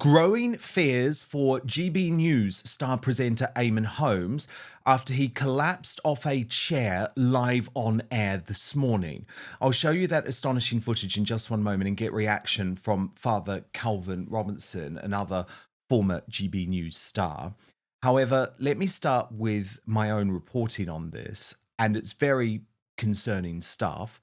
Growing fears for GB News star presenter Eamonn Holmes after he collapsed off a chair live on air this morning. I'll show you that astonishing footage in just one moment and get reaction from Father Calvin Robinson, another former GB News star. However, let me start with my own reporting on this, and it's very concerning stuff.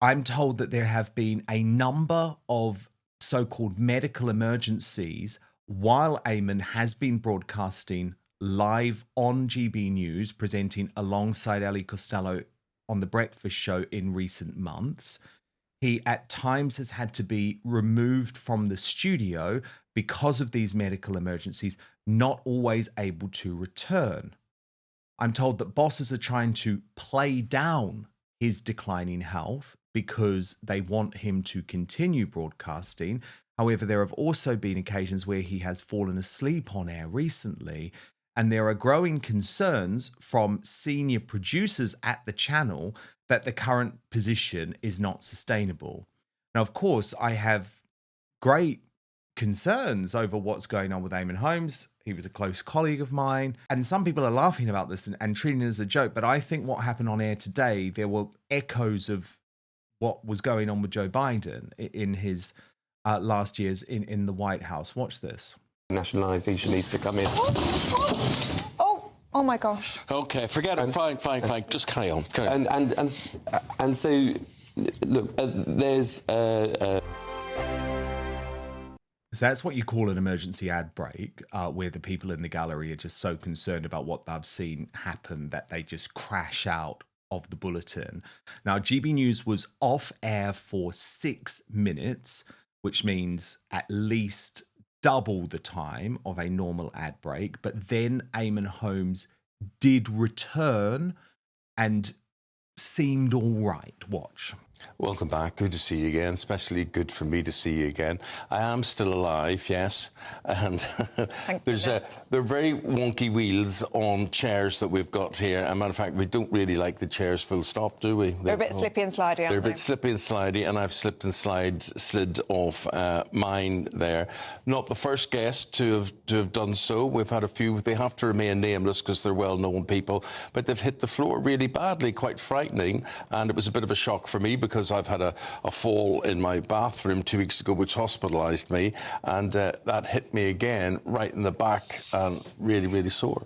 I'm told that there have been a number of so-called medical emergencies while Eamonn has been broadcasting live on GB News, presenting alongside Ali Costello on The Breakfast Show in recent months. He at times has had to be removed from the studio because of these medical emergencies, not always able to return. I'm told that bosses are trying to play down his declining health because they want him to continue broadcasting. However, there have also been occasions where he has fallen asleep on air recently, and there are growing concerns from senior producers at the channel that the current position is not sustainable. Now, of course, I have great concerns over what's going on with Eamonn Holmes. He was a close colleague of mine, and some people are laughing about this and treating it as a joke, but I think what happened on air today, there were echoes of what was going on with Joe Biden in his last years in the White House. Watch this. Nationalisation needs to come in. Oh my gosh. Okay, forget it. Fine. Just carry on. And so, look, there's. So that's what you call an emergency ad break, where the people in the gallery are just so concerned about what they've seen happen that they just crash out of the bulletin. Now, GB News was off air for 6 minutes, which means at least double the time of a normal ad break. But then Eamonn Holmes did return and seemed all right. Watch. Welcome back. Good to see you again, especially good for me to see you again. I am still alive, yes. And they're very wonky wheels on chairs that we've got here. As a matter of fact, we don't really like the chairs full stop, do we? They're a bit slippy and slidey, aren't they? They're a bit slippy and slidey, and I've slipped and slid off mine there. Not the first guest to have done so. We've had a few. They have to remain nameless because they're well-known people, but they've hit the floor really badly, quite frightening, and it was a bit of a shock for me because I've had a fall in my bathroom 2 weeks ago, which hospitalised me, and that hit me again right in the back and really, really sore.